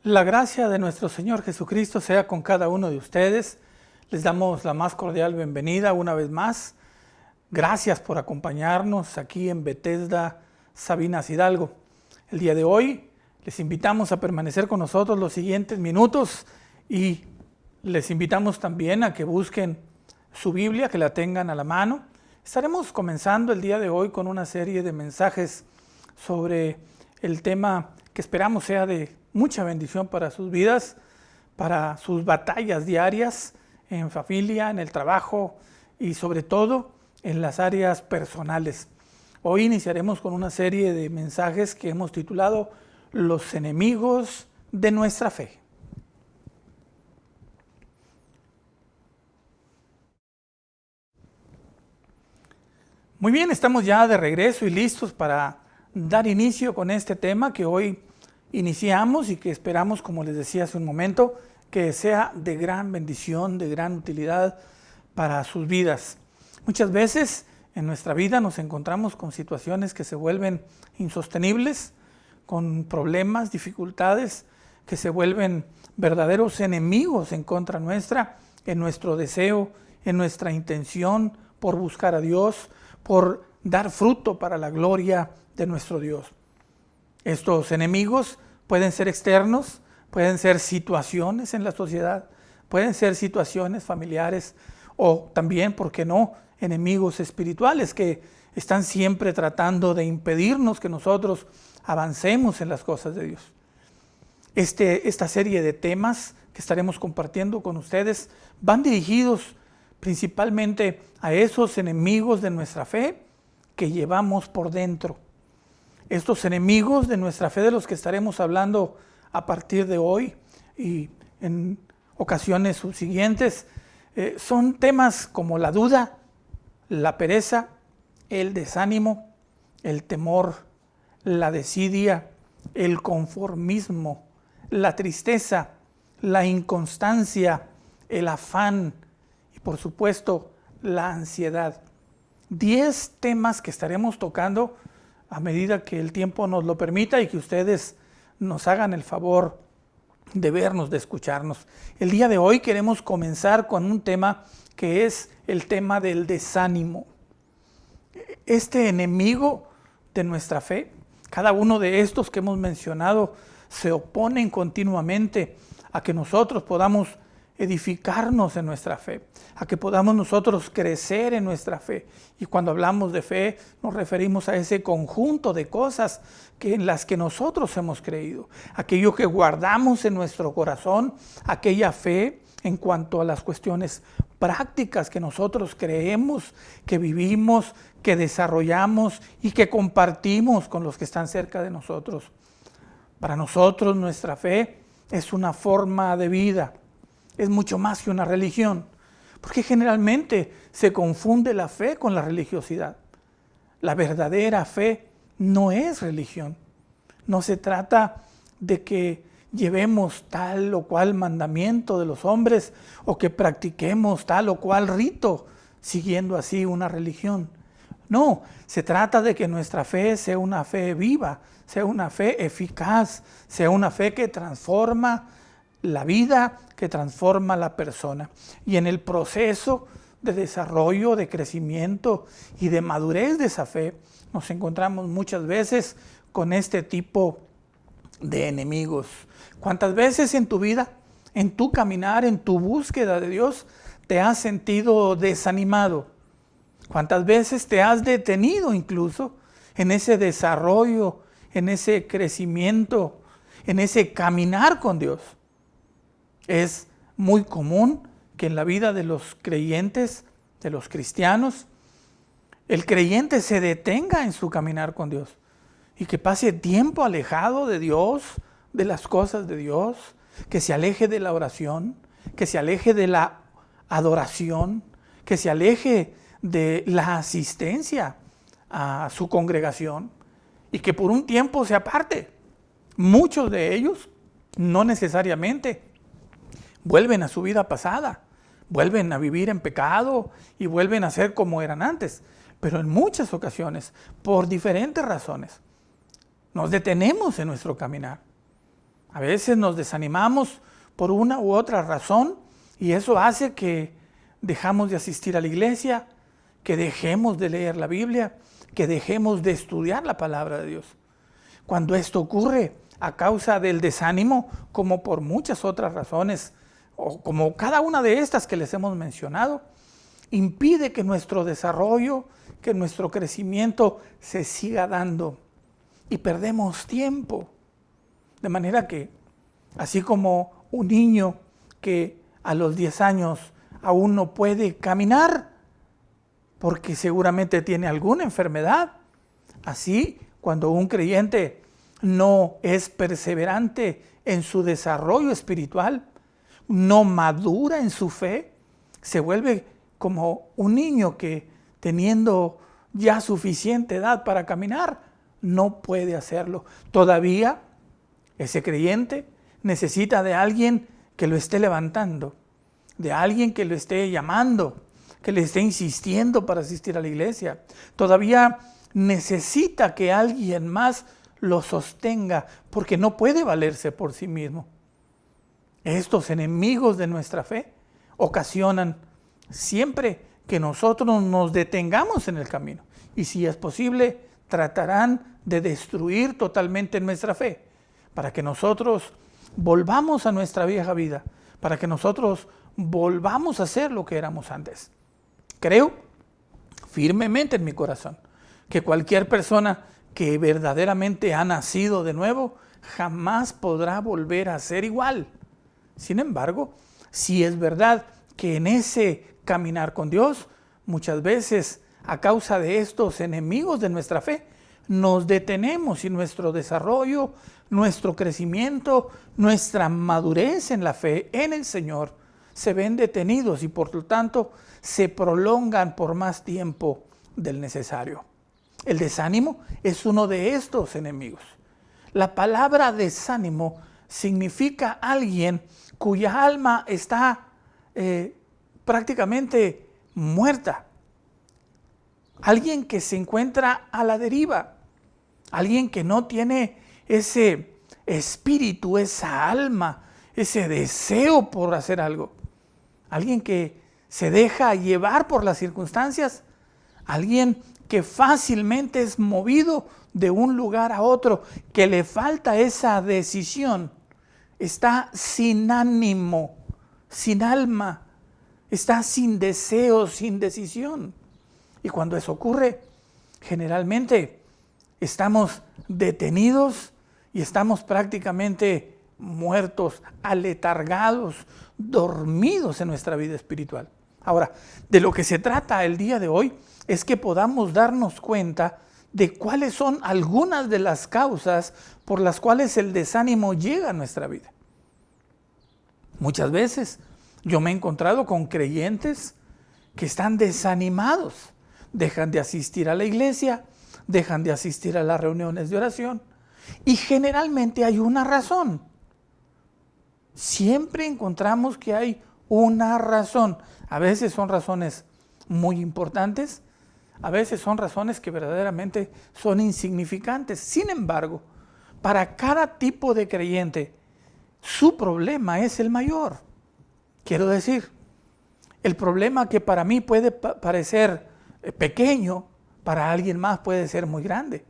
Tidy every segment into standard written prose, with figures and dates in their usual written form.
La gracia de nuestro Señor Jesucristo sea con cada uno de ustedes. Les damos la más cordial bienvenida una vez más. Gracias por acompañarnos aquí en Bethesda, Sabinas Hidalgo. El día de hoy les invitamos a permanecer con nosotros los siguientes minutos y les invitamos también a que busquen su Biblia, que la tengan a la mano. Estaremos comenzando el día de hoy con una serie de mensajes sobre el tema que esperamos sea de mucha bendición para sus vidas, para sus batallas diarias en familia, en el trabajo y sobre todo en las áreas personales. Hoy iniciaremos con una serie de mensajes que hemos titulado Los enemigos de nuestra fe. Muy bien, estamos ya de regreso y listos para dar inicio con este tema que hoy iniciamos y que esperamos, como les decía hace un momento, que sea de gran bendición, de gran utilidad para sus vidas. Muchas veces en nuestra vida nos encontramos con situaciones que se vuelven insostenibles, con problemas, dificultades que se vuelven verdaderos enemigos en contra nuestra, en nuestro deseo, en nuestra intención por buscar a Dios, por dar fruto para la gloria de nuestro Dios. Estos enemigos pueden ser externos, pueden ser situaciones en la sociedad, pueden ser situaciones familiares o también, ¿por qué no?, enemigos espirituales que están siempre tratando de impedirnos que nosotros avancemos en las cosas de Dios. Esta serie de temas que estaremos compartiendo con ustedes van dirigidos principalmente a esos enemigos de nuestra fe que llevamos por dentro. Estos enemigos de nuestra fe de los que estaremos hablando a partir de hoy y en ocasiones subsiguientes son temas como la duda, la pereza, el desánimo, el temor, la desidia, el conformismo, la tristeza, la inconstancia, el afán y por supuesto la ansiedad. 10 temas que estaremos tocando a medida que el tiempo nos lo permita y que ustedes nos hagan el favor de vernos, de escucharnos. El día de hoy queremos comenzar con un tema que es el tema del desánimo. Este enemigo de nuestra fe, cada uno de estos que hemos mencionado, se oponen continuamente a que nosotros podamos edificarnos en nuestra fe, a que podamos nosotros crecer en nuestra fe. Y cuando hablamos de fe, nos referimos a ese conjunto de cosas en las que nosotros hemos creído, aquello que guardamos en nuestro corazón, aquella fe en cuanto a las cuestiones prácticas que nosotros creemos, que vivimos, que desarrollamos y que compartimos con los que están cerca de nosotros. Para nosotros nuestra fe es una forma de vida. Es mucho más que una religión, porque generalmente se confunde la fe con la religiosidad. La verdadera fe no es religión. No se trata de que llevemos tal o cual mandamiento de los hombres o que practiquemos tal o cual rito, siguiendo así una religión. No, se trata de que nuestra fe sea una fe viva, sea una fe eficaz, sea una fe que transforma la vida, que transforma la persona. Y en el proceso de desarrollo, de crecimiento y de madurez de esa fe, nos encontramos muchas veces con este tipo de enemigos. ¿Cuántas veces en tu vida, en tu caminar, en tu búsqueda de Dios, te has sentido desanimado? ¿Cuántas veces te has detenido incluso en ese desarrollo, en ese crecimiento, en ese caminar con Dios? Es muy común que en la vida de los creyentes, de los cristianos, el creyente se detenga en su caminar con Dios y que pase tiempo alejado de Dios, de las cosas de Dios, que se aleje de la oración, que se aleje de la adoración, que se aleje de la asistencia a su congregación y que por un tiempo se aparte. Muchos de ellos, no necesariamente, vuelven a su vida pasada, vuelven a vivir en pecado y vuelven a ser como eran antes. Pero en muchas ocasiones, por diferentes razones, nos detenemos en nuestro caminar. A veces nos desanimamos por una u otra razón y eso hace que dejamos de asistir a la iglesia, que dejemos de leer la Biblia, que dejemos de estudiar la palabra de Dios. Cuando esto ocurre a causa del desánimo, como por muchas otras razones, o como cada una de estas que les hemos mencionado, impide que nuestro desarrollo, que nuestro crecimiento se siga dando y perdemos tiempo. De manera que, así como un niño que a los 10 años aún no puede caminar porque seguramente tiene alguna enfermedad, así cuando un creyente no es perseverante en su desarrollo espiritual, no madura en su fe, se vuelve como un niño que teniendo ya suficiente edad para caminar, no puede hacerlo. Todavía ese creyente necesita de alguien que lo esté levantando, de alguien que lo esté llamando, que le esté insistiendo para asistir a la iglesia. Todavía necesita que alguien más lo sostenga porque no puede valerse por sí mismo. Estos enemigos de nuestra fe ocasionan siempre que nosotros nos detengamos en el camino y si es posible tratarán de destruir totalmente nuestra fe para que nosotros volvamos a nuestra vieja vida, para que nosotros volvamos a ser lo que éramos antes. Creo firmemente en mi corazón que cualquier persona que verdaderamente ha nacido de nuevo jamás podrá volver a ser igual. Sin embargo, si es verdad que en ese caminar con Dios, muchas veces a causa de estos enemigos de nuestra fe, nos detenemos y nuestro desarrollo, nuestro crecimiento, nuestra madurez en la fe en el Señor se ven detenidos y por lo tanto se prolongan por más tiempo del necesario. El desánimo es uno de estos enemigos. La palabra desánimo significa alguien cuya alma está prácticamente muerta. Alguien que se encuentra a la deriva. Alguien que no tiene ese espíritu, esa alma, ese deseo por hacer algo. Alguien que se deja llevar por las circunstancias. Alguien que fácilmente es movido de un lugar a otro, que le falta esa decisión. Está sin ánimo, sin alma, está sin deseo, sin decisión. Y cuando eso ocurre, generalmente estamos detenidos y estamos prácticamente muertos, aletargados, dormidos en nuestra vida espiritual. Ahora, de lo que se trata el día de hoy es que podamos darnos cuenta de cuáles son algunas de las causas por las cuales el desánimo llega a nuestra vida. Muchas veces yo me he encontrado con creyentes que están desanimados, dejan de asistir a la iglesia, dejan de asistir a las reuniones de oración y generalmente hay una razón. Siempre encontramos que hay una razón. A veces son razones muy importantes, a veces son razones que verdaderamente son insignificantes. Sin embargo, para cada tipo de creyente, su problema es el mayor. Quiero decir, el problema que para mí puede parecer pequeño, para alguien más puede ser muy grande.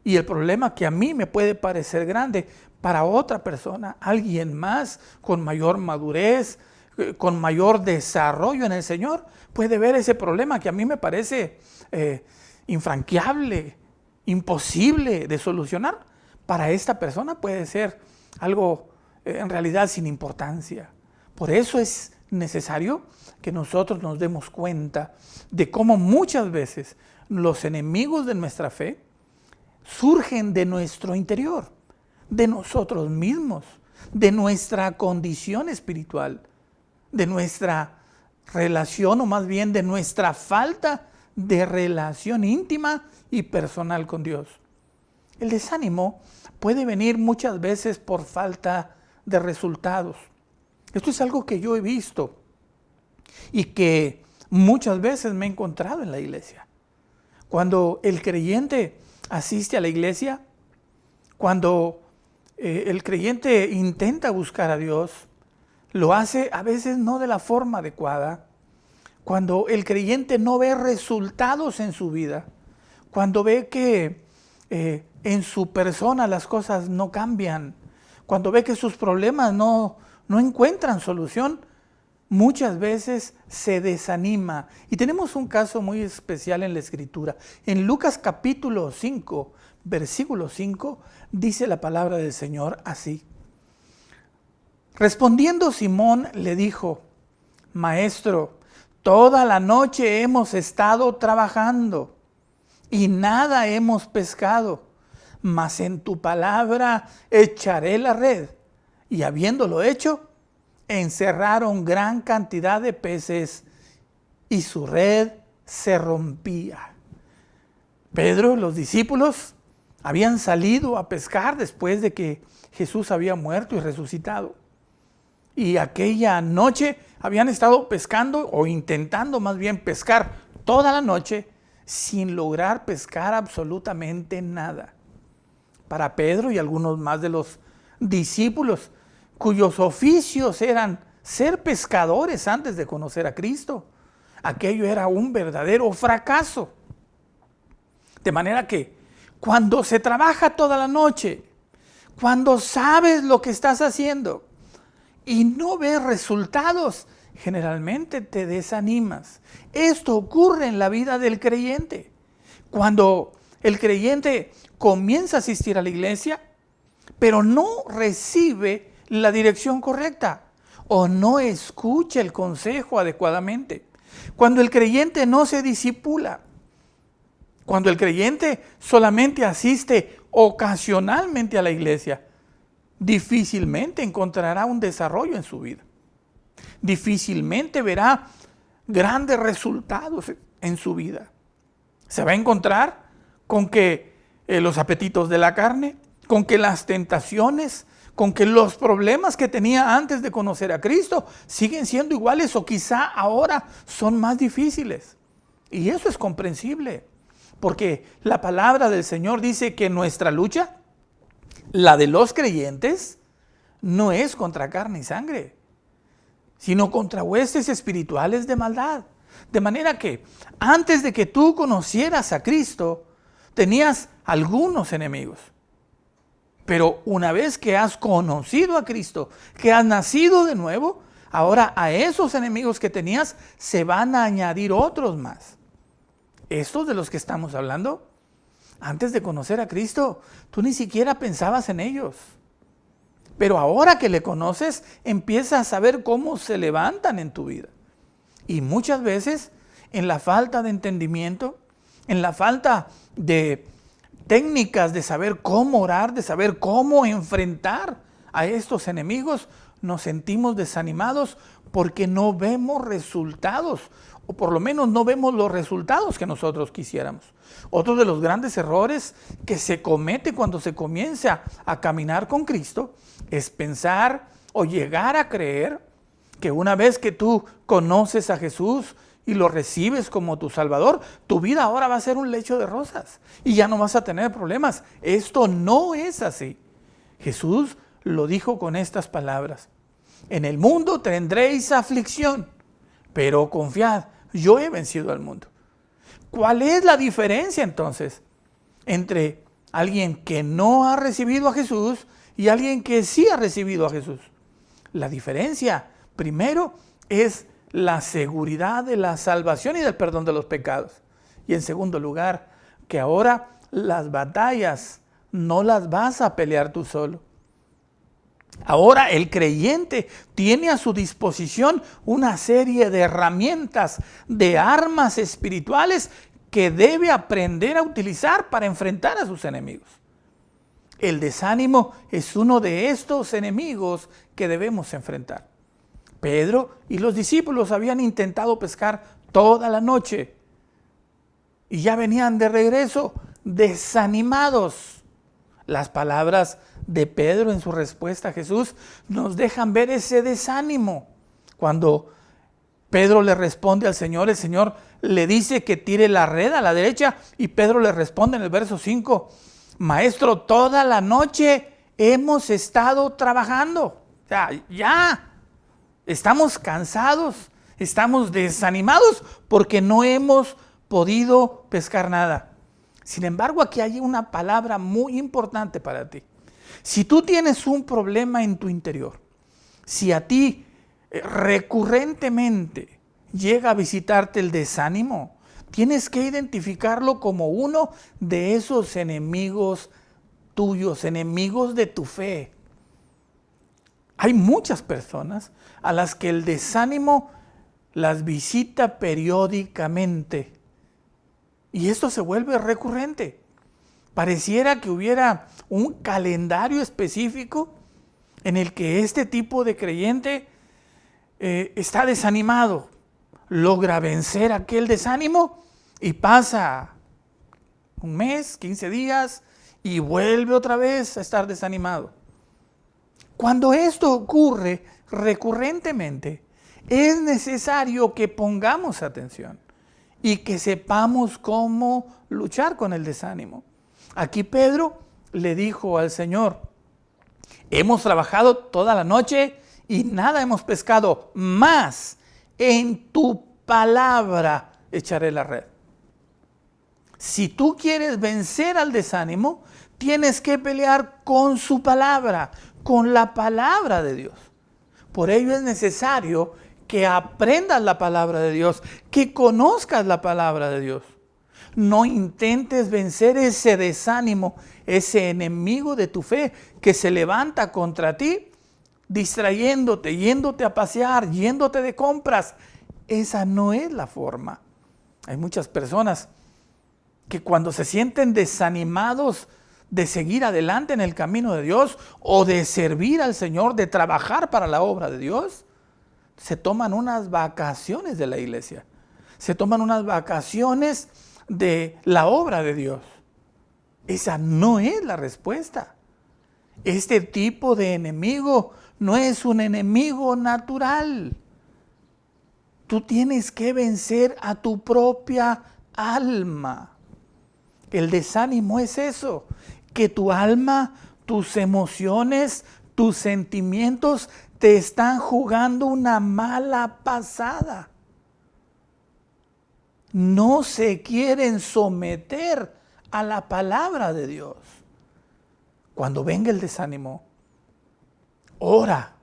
Y el problema que a mí me puede parecer grande, para otra persona, alguien más con mayor madurez, con mayor desarrollo en el Señor, puede ver ese problema que a mí me parece infranqueable, imposible de solucionar. Para esta persona puede ser algo en realidad sin importancia. Por eso es necesario que nosotros nos demos cuenta de cómo muchas veces los enemigos de nuestra fe surgen de nuestro interior, de nosotros mismos, de nuestra condición espiritual, de nuestra relación o más bien de nuestra falta de relación íntima y personal con Dios. El desánimo puede venir muchas veces por falta de resultados. Esto es algo que yo he visto y que muchas veces me he encontrado en la iglesia. Cuando el creyente asiste a la iglesia, cuando el creyente intenta buscar a Dios, lo hace a veces no de la forma adecuada. Cuando el creyente no ve resultados en su vida, cuando ve que en su persona las cosas no cambian, cuando ve que sus problemas no encuentran solución, muchas veces se desanima. Y tenemos un caso muy especial en la Escritura. En Lucas capítulo 5, versículo 5, dice la palabra del Señor así. Respondiendo Simón le dijo: Maestro, toda la noche hemos estado trabajando y nada hemos pescado, mas en tu palabra echaré la red. Y habiéndolo hecho, encerraron gran cantidad de peces y su red se rompía. Pedro, los discípulos, habían salido a pescar después de que Jesús había muerto y resucitado. Y aquella noche habían estado pescando, o intentando más bien pescar toda la noche, sin lograr pescar absolutamente nada. Para Pedro y algunos más de los discípulos, cuyos oficios eran ser pescadores antes de conocer a Cristo, aquello era un verdadero fracaso. De manera que cuando se trabaja toda la noche, cuando sabes lo que estás haciendo y no ves resultados, generalmente te desanimas. Esto ocurre en la vida del creyente. Cuando el creyente comienza a asistir a la iglesia, pero no recibe la dirección correcta o no escucha el consejo adecuadamente. Cuando el creyente no se discipula, cuando el creyente solamente asiste ocasionalmente a la iglesia, difícilmente encontrará un desarrollo en su vida. Difícilmente verá grandes resultados en su vida. Se va a encontrar con que los apetitos de la carne, con que las tentaciones, con que los problemas que tenía antes de conocer a Cristo siguen siendo iguales o quizá ahora son más difíciles. Y eso es comprensible, porque la palabra del Señor dice que nuestra lucha, la de los creyentes, no es contra carne y sangre, sino contra huestes espirituales de maldad. De manera que antes de que tú conocieras a Cristo, tenías algunos enemigos. Pero una vez que has conocido a Cristo, que has nacido de nuevo, ahora a esos enemigos que tenías se van a añadir otros más. Estos de los que estamos hablando, antes de conocer a Cristo, tú ni siquiera pensabas en ellos. Pero ahora que le conoces, empiezas a saber cómo se levantan en tu vida. Y muchas veces, en la falta de entendimiento, en la falta de técnicas de saber cómo orar, de saber cómo enfrentar a estos enemigos, nos sentimos desanimados porque no vemos resultados, o por lo menos no vemos los resultados que nosotros quisiéramos. Otro de los grandes errores que se comete cuando se comienza a caminar con Cristo es pensar o llegar a creer que una vez que tú conoces a Jesús y lo recibes como tu Salvador, tu vida ahora va a ser un lecho de rosas y ya no vas a tener problemas. Esto no es así. Jesús lo dijo con estas palabras: en el mundo tendréis aflicción, pero confiad, yo he vencido al mundo. ¿Cuál es la diferencia entonces entre alguien que no ha recibido a Jesús y alguien que sí ha recibido a Jesús? La diferencia, primero, es la seguridad de la salvación y del perdón de los pecados. Y en segundo lugar, que ahora las batallas no las vas a pelear tú solo. Ahora el creyente tiene a su disposición una serie de herramientas, de armas espirituales que debe aprender a utilizar para enfrentar a sus enemigos. El desánimo es uno de estos enemigos que debemos enfrentar. Pedro y los discípulos habían intentado pescar toda la noche y ya venían de regreso desanimados. Las palabras de Pedro en su respuesta a Jesús nos dejan ver ese desánimo. Cuando Pedro le responde al Señor, el Señor le dice que tire la red a la derecha y Pedro le responde en el verso 5: Maestro, toda la noche hemos estado trabajando. O sea, ya estamos cansados, estamos desanimados porque no hemos podido pescar nada. Sin embargo, aquí hay una palabra muy importante para ti. Si tú tienes un problema en tu interior, si a ti recurrentemente llega a visitarte el desánimo, tienes que identificarlo como uno de esos enemigos tuyos, enemigos de tu fe. Hay muchas personas a las que el desánimo las visita periódicamente y esto se vuelve recurrente. Pareciera que hubiera un calendario específico en el que este tipo de creyente está desanimado, logra vencer aquel desánimo y pasa un mes, 15 días y vuelve otra vez a estar desanimado. Cuando esto ocurre recurrentemente, es necesario que pongamos atención y que sepamos cómo luchar con el desánimo. Aquí Pedro le dijo al Señor: hemos trabajado toda la noche y nada hemos pescado, mas en tu palabra echaré la red. Si tú quieres vencer al desánimo, tienes que pelear con su palabra, con la palabra de Dios. Por ello es necesario que aprendas la palabra de Dios, que conozcas la palabra de Dios. No intentes vencer ese desánimo, ese enemigo de tu fe que se levanta contra ti, distrayéndote, yéndote a pasear, yéndote de compras. Esa no es la forma. Hay muchas personas que cuando se sienten desanimados de seguir adelante en el camino de Dios o de servir al Señor, de trabajar para la obra de Dios, se toman unas vacaciones de la iglesia, se toman unas vacaciones de la obra de Dios. Esa no es la respuesta. Este tipo de enemigo no es un enemigo natural. Tú tienes que vencer a tu propia alma. El desánimo es eso, que tu alma, tus emociones, tus sentimientos te están jugando una mala pasada. No se quieren someter a la palabra de Dios. Cuando venga el desánimo, ora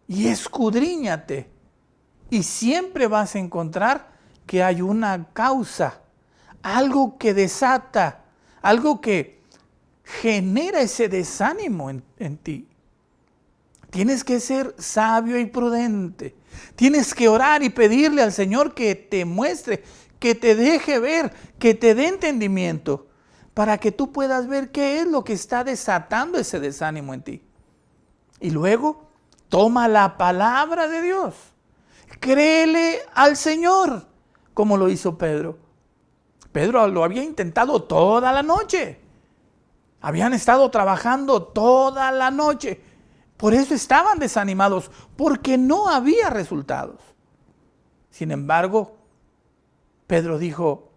y escudriñate y siempre vas a encontrar que hay una causa, algo que desata, algo que genera ese desánimo en ti. Tienes que ser sabio y prudente. Tienes que orar y pedirle al Señor que te muestre, que te deje ver, que te dé entendimiento, para que tú puedas ver qué es lo que está desatando ese desánimo en ti. Y luego, toma la palabra de Dios. Créele al Señor, como lo hizo Pedro. Pedro lo había intentado toda la noche. Habían estado trabajando toda la noche. Por eso estaban desanimados, porque no había resultados. Sin embargo, Pedro dijo: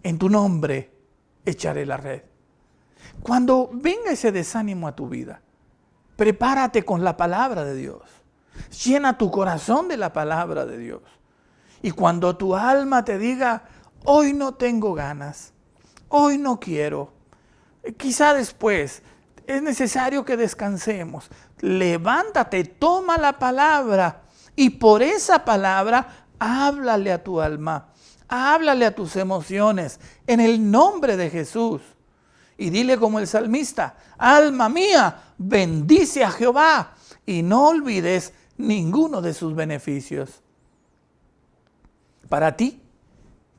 en tu nombre echaré la red. Cuando venga ese desánimo a tu vida, prepárate con la palabra de Dios. Llena tu corazón de la palabra de Dios. Y cuando tu alma te diga: hoy no tengo ganas, hoy no quiero, quizá después, es necesario que descansemos. Levántate, toma la palabra y por esa palabra háblale a tu alma, háblale a tus emociones en el nombre de Jesús. Y dile como el salmista: alma mía, bendice a Jehová y no olvides ninguno de sus beneficios. Para ti,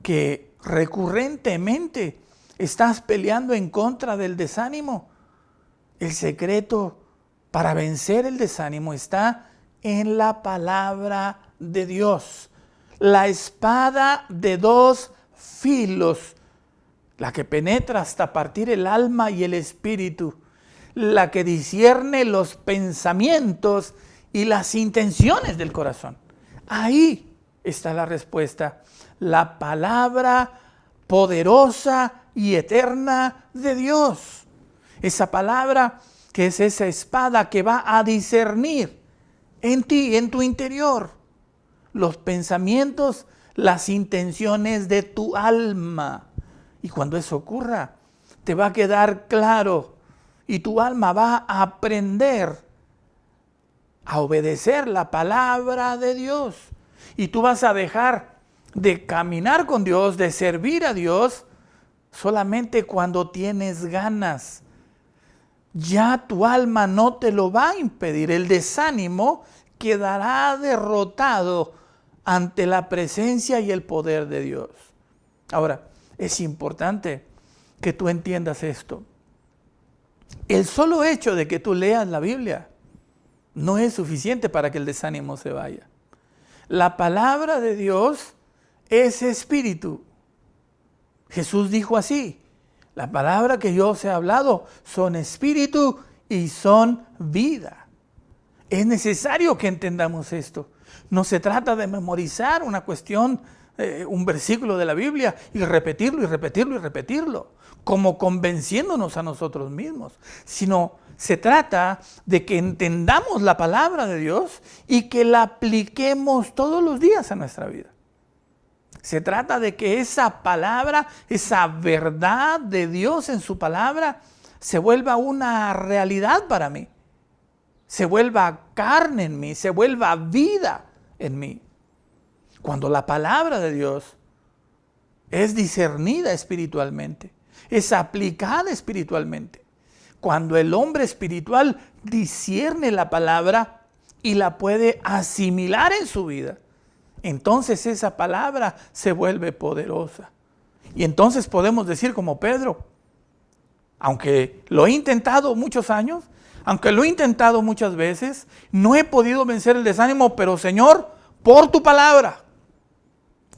que recurrentemente estás peleando en contra del desánimo, el secreto para vencer el desánimo está en la palabra de Dios. La espada de dos filos, la que penetra hasta partir el alma y el espíritu, la que discierne los pensamientos y las intenciones del corazón. Ahí está la respuesta. La palabra poderosa y eterna de Dios. Esa palabra que es esa espada que va a discernir en ti, en tu interior, los pensamientos, las intenciones de tu alma. Y cuando eso ocurra, te va a quedar claro y tu alma va a aprender a obedecer la palabra de Dios. Y tú vas a dejar de caminar con Dios, de servir a Dios, solamente cuando tienes ganas. Ya tu alma no te lo va a impedir. El desánimo quedará derrotado ante la presencia y el poder de Dios. Ahora, es importante que tú entiendas esto. El solo hecho de que tú leas la Biblia no es suficiente para que el desánimo se vaya. La palabra de Dios es espíritu. Jesús dijo así: la palabra que yo os he hablado son espíritu y son vida. Es necesario que entendamos esto. No se trata de memorizar una cuestión, un versículo de la Biblia y repetirlo y repetirlo y repetirlo, como convenciéndonos a nosotros mismos, sino se trata de que entendamos la palabra de Dios y que la apliquemos todos los días a nuestra vida. Se trata de que esa palabra, esa verdad de Dios en su palabra, se vuelva una realidad para mí. Se vuelva carne en mí, se vuelva vida en mí. Cuando la palabra de Dios es discernida espiritualmente, es aplicada espiritualmente, cuando el hombre espiritual discierne la palabra y la puede asimilar en su vida, entonces esa palabra se vuelve poderosa. Y entonces podemos decir como Pedro: aunque lo he intentado muchos años, aunque lo he intentado muchas veces, no he podido vencer el desánimo, pero Señor, por tu palabra.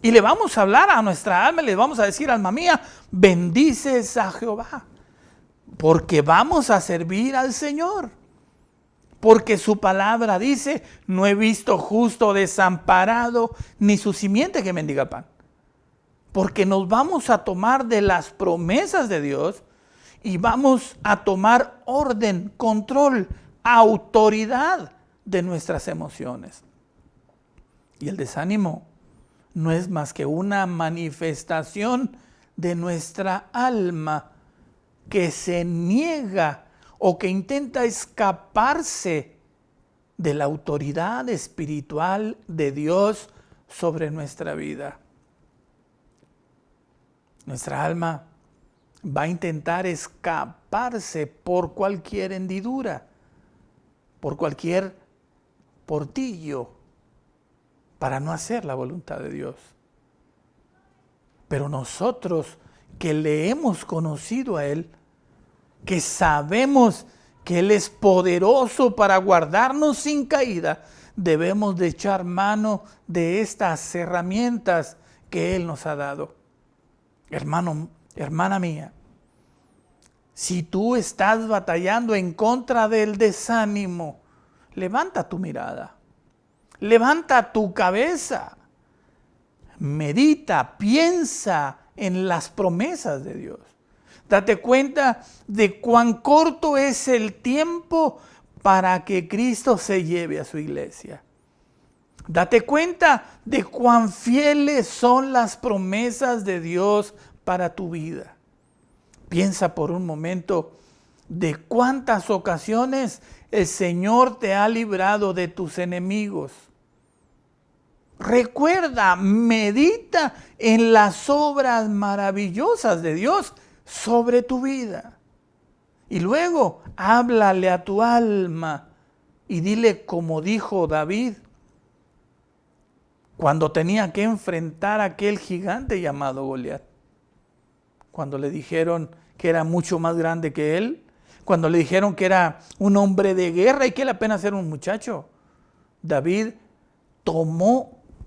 Y le vamos a hablar a nuestra alma, le vamos a decir: alma mía, bendices a Jehová, porque vamos a servir al Señor. Porque su palabra dice: no he visto justo desamparado, ni su simiente que mendiga pan. Porque nos vamos a tomar de las promesas de Dios y vamos a tomar orden, control, autoridad de nuestras emociones. Y el desánimo no es más que una manifestación de nuestra alma que se niega o que intenta escaparse de la autoridad espiritual de Dios sobre nuestra vida. Nuestra alma va a intentar escaparse por cualquier hendidura, por cualquier portillo, para no hacer la voluntad de Dios. Pero nosotros que le hemos conocido a Él, que sabemos que Él es poderoso para guardarnos sin caída, debemos de echar mano de estas herramientas que Él nos ha dado. Hermano, hermana mía, si tú estás batallando en contra del desánimo, levanta tu mirada, levanta tu cabeza, medita, piensa en las promesas de Dios. Date cuenta de cuán corto es el tiempo para que Cristo se lleve a su iglesia. Date cuenta de cuán fieles son las promesas de Dios para tu vida. Piensa por un momento de cuántas ocasiones el Señor te ha librado de tus enemigos. Recuerda, medita en las obras maravillosas de Dios sobre tu vida. Y luego háblale a tu alma y dile como dijo David cuando tenía que enfrentar a aquel gigante llamado Goliat. Cuando le dijeron que era mucho más grande que él, cuando le dijeron que era un hombre de guerra y que él apenas era un muchacho, David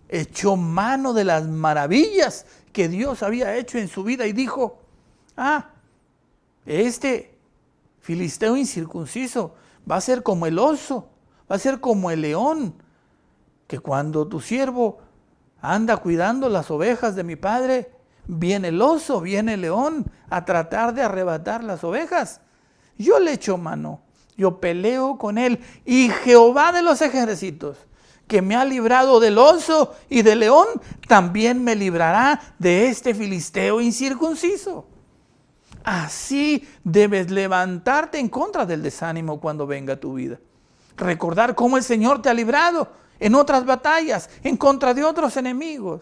echó mano de las maravillas que Dios había hecho en su vida y dijo: este filisteo incircunciso va a ser como el oso, va a ser como el león, que cuando tu siervo anda cuidando las ovejas de mi padre, viene el oso, viene el león a tratar de arrebatar las ovejas. yo le echo mano, yo peleo con él. Y Jehová de los ejércitos, que me ha librado del oso y del león, también me librará de este filisteo incircunciso. Así debes levantarte en contra del desánimo cuando venga a tu vida. Recordar cómo el Señor te ha librado en otras batallas, en contra de otros enemigos.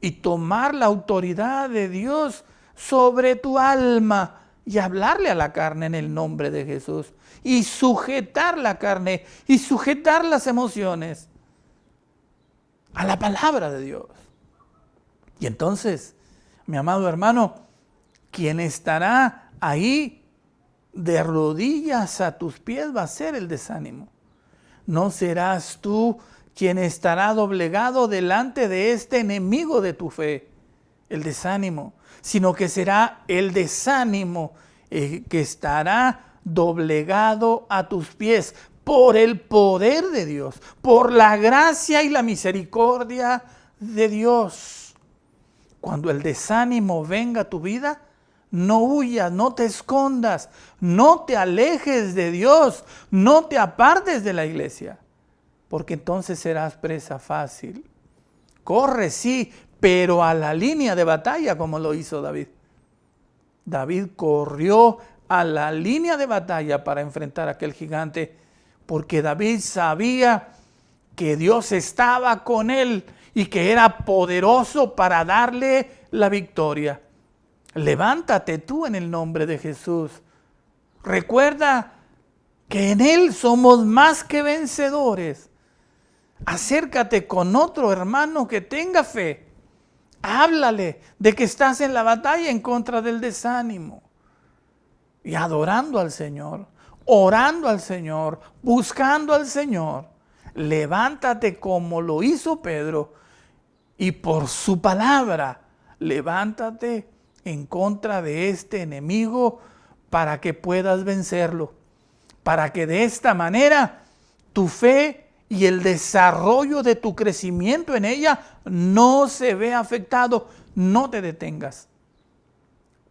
Y tomar la autoridad de Dios sobre tu alma y hablarle a la carne en el nombre de Jesús. Y sujetar la carne y sujetar las emociones a la palabra de Dios. Y entonces, mi amado hermano, quien estará ahí de rodillas a tus pies va a ser el desánimo. No serás tú quien estará doblegado delante de este enemigo de tu fe, el desánimo, sino que será el desánimo que estará doblegado a tus pies por el poder de Dios, por la gracia y la misericordia de Dios. Cuando el desánimo venga a tu vida, no huyas, no te escondas, no te alejes de Dios, no te apartes de la iglesia, porque entonces serás presa fácil. Corre, sí, pero a la línea de batalla como lo hizo David. David corrió a la línea de batalla para enfrentar a aquel gigante, porque David sabía que Dios estaba con él y que era poderoso para darle la victoria. Levántate tú en el nombre de Jesús. Recuerda que en Él somos más que vencedores. Acércate con otro hermano que tenga fe. Háblale de que estás en la batalla en contra del desánimo. Y adorando al Señor, orando al Señor, buscando al Señor. Levántate como lo hizo Pedro. Y por su palabra, levántate en contra de este enemigo para que puedas vencerlo. Para que de esta manera tu fe y el desarrollo de tu crecimiento en ella no se vea afectado. No te detengas.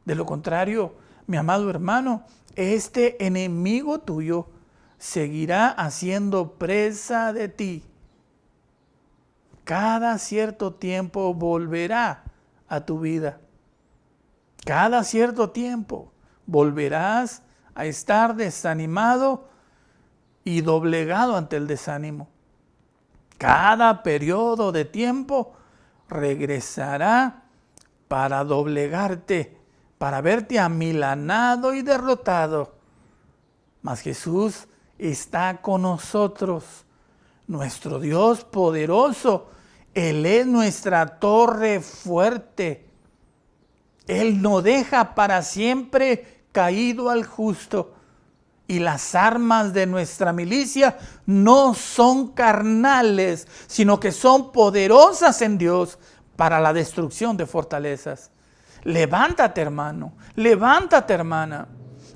De lo contrario, mi amado hermano, este enemigo tuyo seguirá haciendo presa de ti. Cada cierto tiempo volverá a tu vida. Cada cierto tiempo volverás a estar desanimado y doblegado ante el desánimo. Cada periodo de tiempo regresará para doblegarte, para verte amilanado y derrotado. Mas Jesús está con nosotros, nuestro Dios poderoso. Él es nuestra torre fuerte. Él no deja para siempre caído al justo. Y las armas de nuestra milicia no son carnales, sino que son poderosas en Dios para la destrucción de fortalezas. Levántate, hermano. Levántate, hermana.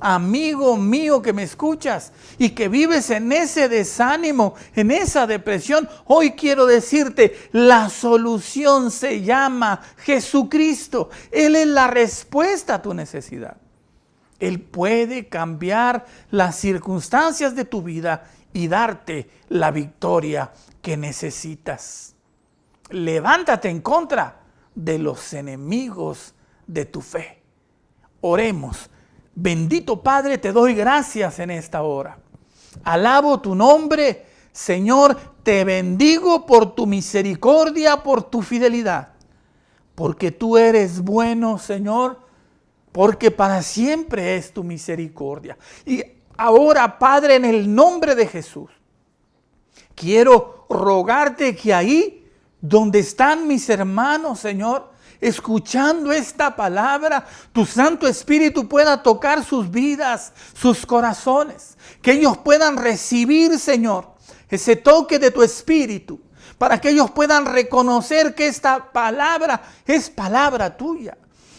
Amigo mío que me escuchas y que vives en ese desánimo, en esa depresión, hoy quiero decirte, la solución se llama Jesucristo. Él es la respuesta a tu necesidad. Él puede cambiar las circunstancias de tu vida y darte la victoria que necesitas. Levántate en contra de los enemigos de tu fe. Oremos. Bendito Padre, te doy gracias en esta hora. Alabo tu nombre, Señor, te bendigo por tu misericordia, por tu fidelidad. Porque tú eres bueno, Señor, porque para siempre es tu misericordia. Y ahora, Padre, en el nombre de Jesús, quiero rogarte que ahí donde están mis hermanos, Señor, escuchando esta palabra, tu Santo Espíritu pueda tocar sus vidas, sus corazones. Que ellos puedan recibir, Señor, ese toque de tu Espíritu. Para que ellos puedan reconocer que esta palabra es palabra tuya.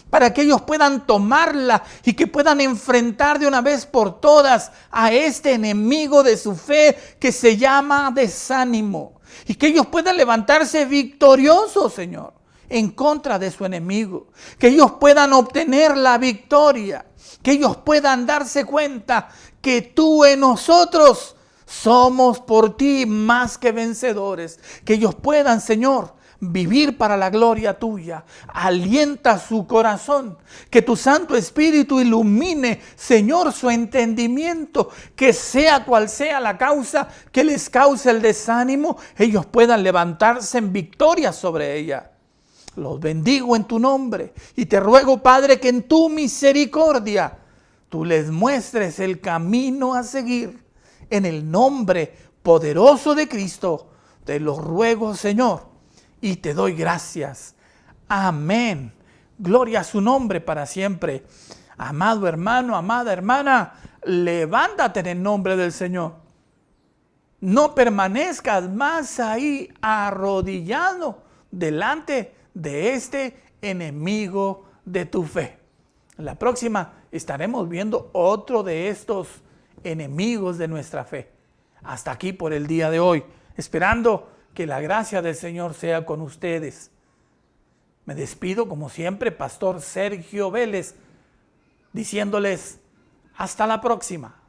Para que ellos puedan tomarla y que puedan enfrentar de una vez por todas a este enemigo de su fe que se llama desánimo. Y que ellos puedan levantarse victoriosos, Señor, en contra de su enemigo. Que ellos puedan obtener la victoria. que ellos puedan darse cuenta que tú en nosotros somos por ti más que vencedores, que ellos puedan, Señor, vivir para la gloria tuya. Alienta su corazón, que tu Santo Espíritu ilumine, Señor, su entendimiento, que sea cual sea la causa que les cause el desánimo, ellos puedan levantarse en victoria sobre ella. Los bendigo en tu nombre y te ruego, Padre, que en tu misericordia tú les muestres el camino a seguir. En el nombre poderoso de Cristo te lo ruego, Señor, y te doy gracias. Amén. Gloria a su nombre para siempre. Amado hermano, amada hermana, levántate en el nombre del Señor. No permanezcas más ahí arrodillado delante de este enemigo de tu fe. En la próxima estaremos viendo otro de estos enemigos de nuestra fe. Hasta aquí por el día de hoy, esperando que la gracia del Señor sea con ustedes. Me despido como siempre, Pastor Sergio Vélez, diciéndoles hasta la próxima.